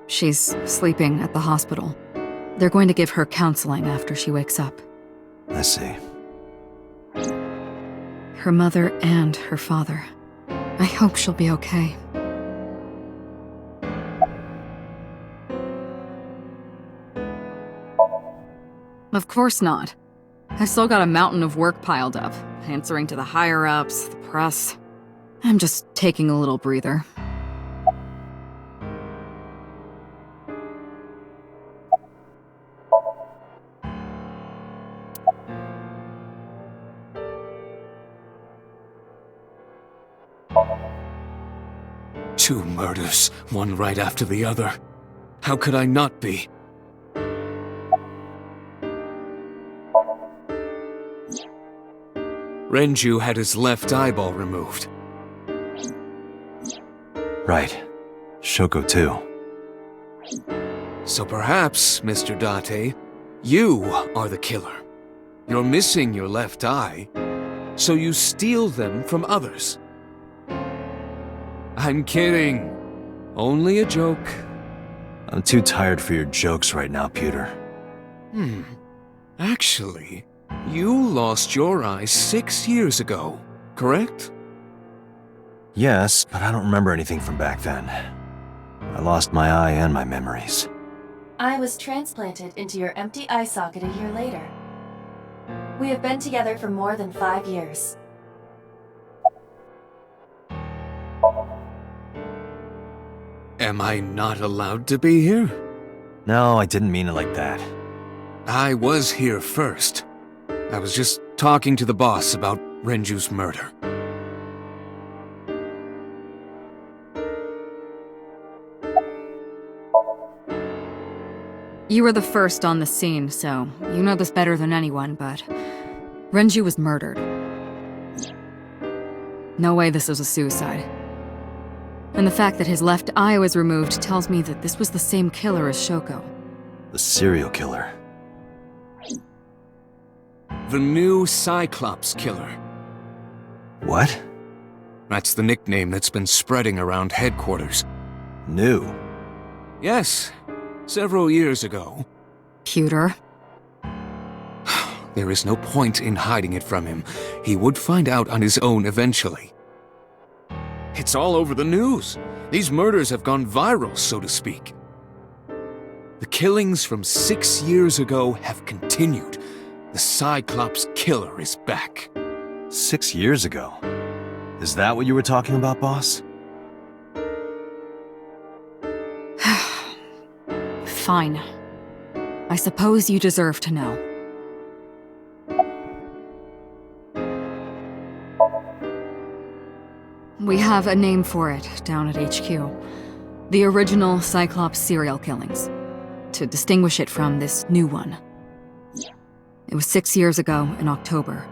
She's sleeping at the hospital. They're going to give her counseling after she wakes up. I see. Her mother and her father. I hope she'll be okay. Of course not. I've still got a mountain of work piled up, answering to the higher-ups, the press. I'm just taking a little breather. Two murders, one right after the other. How could I not be? Renju had his left eyeball removed. Right. Shoko too. So perhaps, Mr. Date, you are the killer. You're missing your left eye, so you steal them from others. I'm kidding. Only a joke. I'm too tired for your jokes right now, Pewter. Actually, you lost your eye 6 years ago, correct? Yes, but I don't remember anything from back then. I lost my eye and my memories. I was transplanted into your empty eye socket a year later. We have been together for more than 5 years. Am I not allowed to be here? No, I didn't mean it like that. I was here first. I was just talking to the boss about Renju's murder. You were the first on the scene, so you know this better than anyone, but Renju was murdered. No way this was a suicide. And the fact that his left eye was removed tells me that this was the same killer as Shoko. The serial killer. The new Cyclops killer. What? That's the nickname that's been spreading around headquarters. New? Yes, several years ago. Pewter. There is no point in hiding it from him. He would find out on his own eventually. It's all over the news. These murders have gone viral, so to speak. The killings from 6 years ago have continued. The Cyclops killer is back. 6 years ago? Is that what you were talking about, boss? Fine. I suppose you deserve to know. We have a name for it down at HQ. The original Cyclops serial killings. To distinguish it from this new one. It was 6 years ago in October.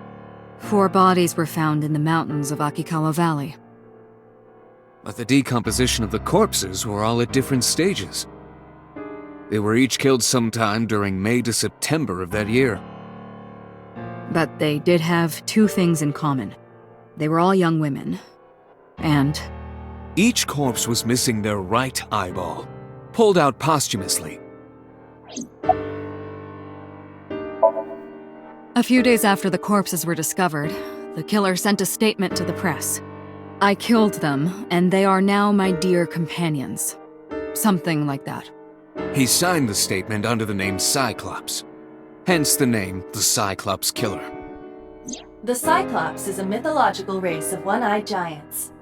4 bodies were found in the mountains of Akikawa Valley. But the decomposition of the corpses were all at different stages. They were each killed sometime during May to September of that year. But they did have 2 things in common. They were all young women. And Each corpse was missing their right eyeball, pulled out posthumously. a few days after the corpses were discovered, the killer sent a statement to the press. I killed them, and they are now my dear companions. Something like that. He signed the statement under the name Cyclops. Hence the name the Cyclops Killer. The Cyclops is a mythological race of one-eyed giants.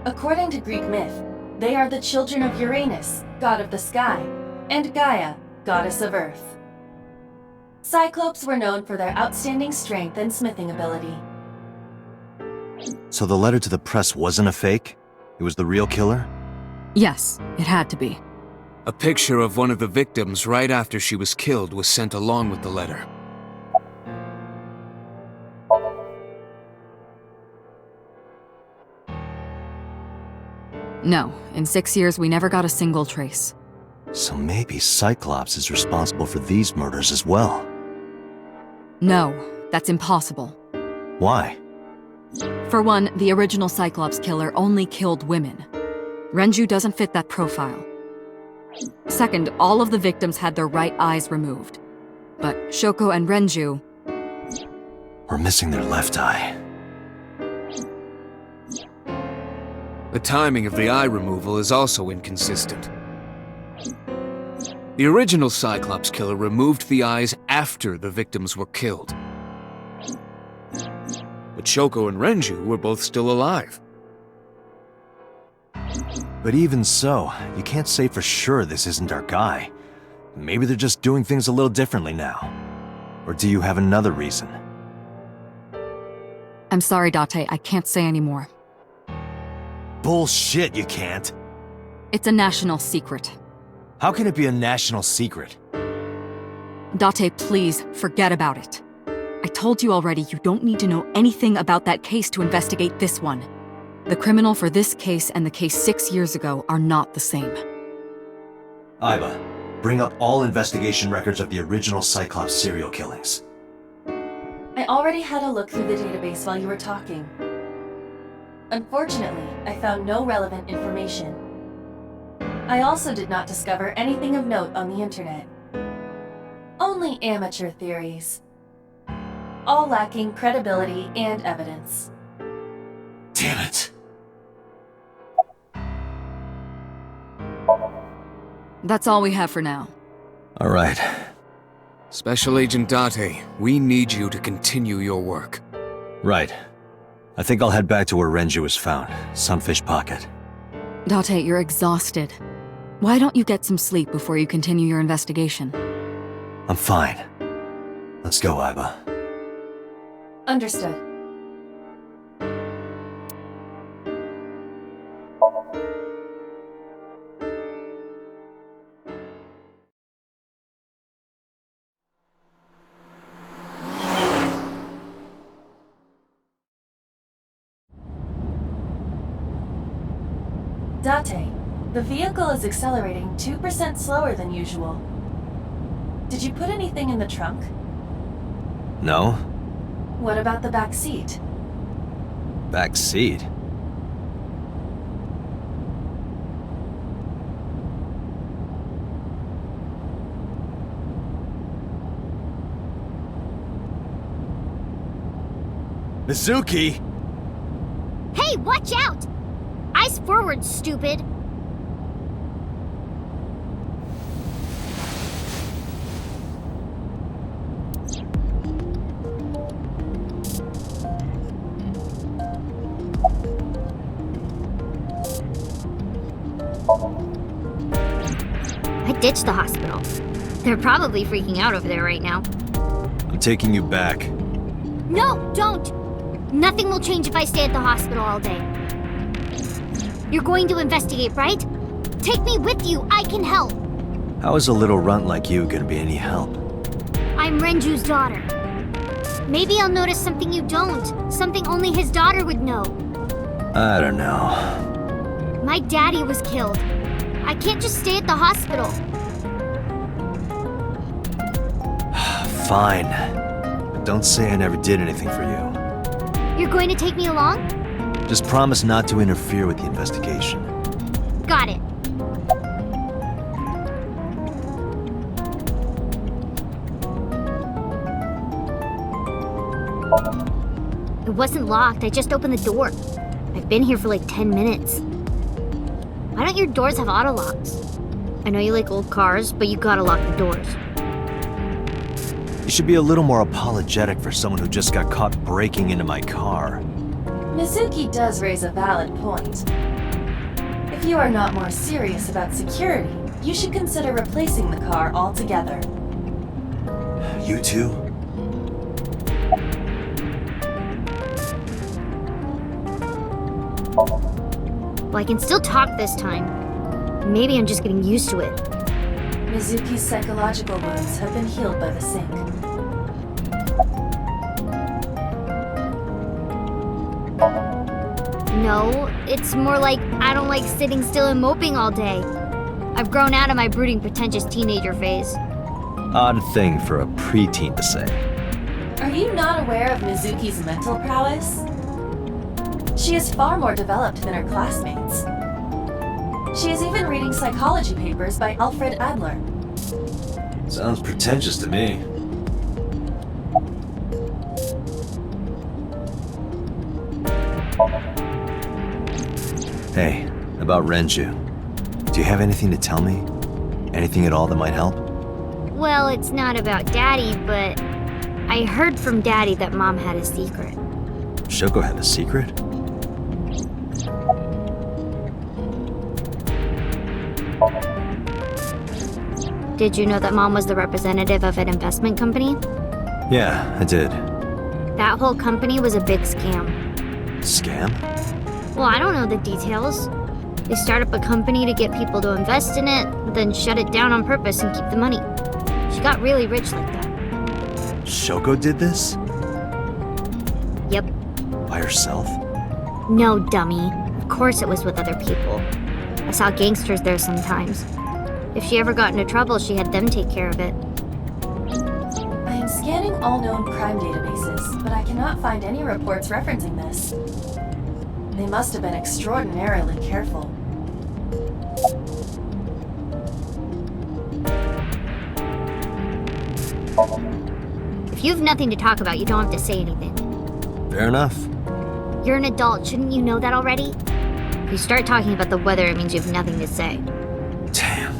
According to Greek myth, they are the children of Uranus, god of the sky, and Gaia, goddess of earth. Cyclopes were known for their outstanding strength and smithing ability. So the letter to the press wasn't a fake? It was the real killer? Yes, it had to be. A picture of one of the victims right after she was killed was sent along with the letter. No, in 6 years we never got a single trace. So maybe Cyclops is responsible for these murders as well. No, that's impossible. Why? For one, the original Cyclops killer only killed women. Renju doesn't fit that profile. Second, all of the victims had their right eyes removed. But Shoko and Renju, We're missing their left eye. The timing of the eye removal is also inconsistent. The original Cyclops killer removed the eyes after the victims were killed. But Shoko and Renju were both still alive. But even so, you can't say for sure this isn't our guy. Maybe they're just doing things a little differently now. Or do you have another reason? I'm sorry, Date, I can't say anymore. Bullshit, you can't. It's a national secret. How can it be a national secret? Date, please, forget about it. I told you already you don't need to know anything about that case to investigate this one. The criminal for this case and the case 6 years ago are not the same. Aiba, bring up all investigation records of the original Cyclops serial killings. I already had a look through the database while you were talking. Unfortunately, I found no relevant information. I also did not discover anything of note on the internet. Only amateur theories. All lacking credibility and evidence. Damn it. That's all we have for now. All right. Special Agent Date, we need you to continue your work. Right. I think I'll head back to where Renju was found, Sunfish Pocket. Date, you're exhausted. Why don't you get some sleep before you continue your investigation? I'm fine. Let's go, Aiba. Understood. Date, the vehicle is accelerating 2% slower than usual. Did you put anything in the trunk? No? What about the back seat? Back seat? Mizuki! Hey, watch out! Eyes forward, stupid! I ditched the hospital. They're probably freaking out over there right now. I'm taking you back. No, don't! Nothing will change if I stay at the hospital all day. You're going to investigate, right? Take me with you, I can help! How is a little runt like you gonna be any help? I'm Renju's daughter. Maybe I'll notice something you don't. Something only his daughter would know. I don't know. My daddy was killed. I can't just stay at the hospital. Fine. But don't say I never did anything for you. You're going to take me along? Just promise not to interfere with the investigation. Got it. It wasn't locked, I just opened the door. I've been here for like 10 minutes. Why don't your doors have auto locks? I know you like old cars, but you gotta lock the doors. You should be a little more apologetic for someone who just got caught breaking into my car. Mizuki does raise a valid point. If you are not more serious about security, you should consider replacing the car altogether. You too? Well, I can still talk this time. Maybe I'm just getting used to it. Mizuki's psychological wounds have been healed by the sink. No, it's more like I don't like sitting still and moping all day. I've grown out of my brooding, pretentious teenager phase. Odd thing for a preteen to say. Are you not aware of Mizuki's mental prowess? She is far more developed than her classmates. She is even reading psychology papers by Alfred Adler. Sounds pretentious to me. Hey, about Renju. Do you have anything to tell me? Anything at all that might help? Well, it's not about Daddy, but I heard from Daddy that Mom had a secret. Shoko had a secret? Did you know that Mom was the representative of an investment company? Yeah, I did. That whole company was a big scam. Scam? Well, I don't know the details. They start up a company to get people to invest in it, then shut it down on purpose and keep the money. She got really rich like that. Shoko did this? Yep. By herself? No, dummy. Of course it was with other people. I saw gangsters there sometimes. If she ever got into trouble, she had them take care of it. I am scanning all known crime databases, but I cannot find any reports referencing this. They must have been extraordinarily careful. If you have nothing to talk about, you don't have to say anything. Fair enough. You're an adult, shouldn't you know that already? If you start talking about the weather, it means you have nothing to say. Damn.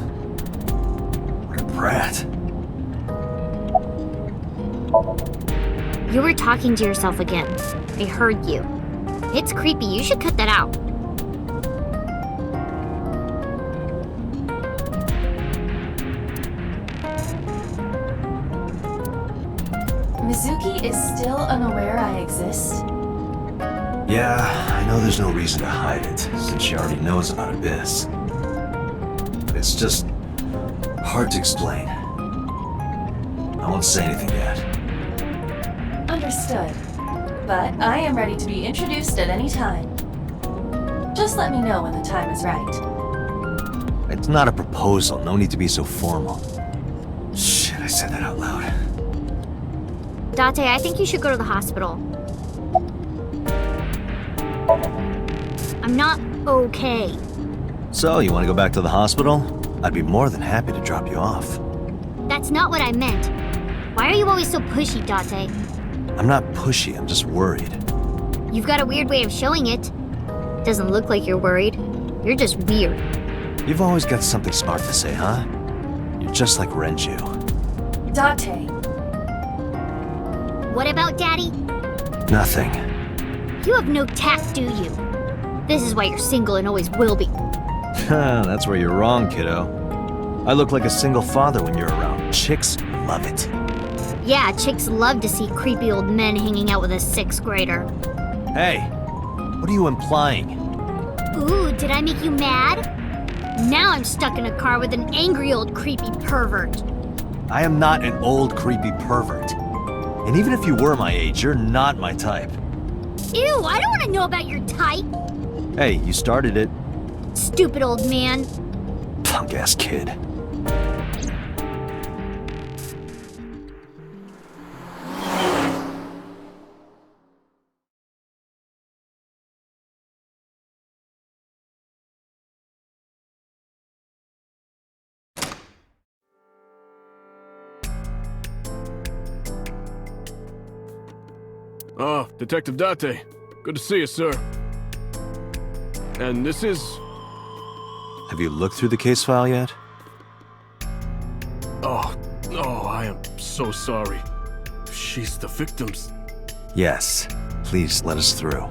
What a brat. You were talking to yourself again. I heard you. It's creepy, you should cut that out. Mizuki is still unaware I exist? Yeah, I know there's no reason to hide it, since she already knows about Abyss. But it's just hard to explain. I won't say anything yet. Understood. But I am ready to be introduced at any time. Just let me know when the time is right. It's not a proposal, no need to be so formal. Shit, I said that out loud. Date, I think you should go to the hospital. I'm not okay. So, you want to go back to the hospital? I'd be more than happy to drop you off. That's not what I meant. Why are you always so pushy, Date? I'm not pushy, I'm just worried. You've got a weird way of showing it. Doesn't look like you're worried. You're just weird. You've always got something smart to say, huh? You're just like Renju. Date. What about Daddy? Nothing. You have no tact, do you? This is why you're single and always will be. That's where you're wrong, kiddo. I look like a single father when you're around. Chicks love it. Yeah, chicks love to see creepy old men hanging out with a 6th grader. Hey, what are you implying? Ooh, did I make you mad? Now I'm stuck in a car with an angry old creepy pervert. I am not an old, creepy pervert. And even if you were my age, you're not my type. Ew, I don't want to know about your type. Hey, you started it. Stupid old man. Punk-ass kid. Oh, Detective Date. Good to see you, sir. And this is... Have you looked through the case file yet? Oh, I am so sorry. She's the victim's... Yes. Please let us through.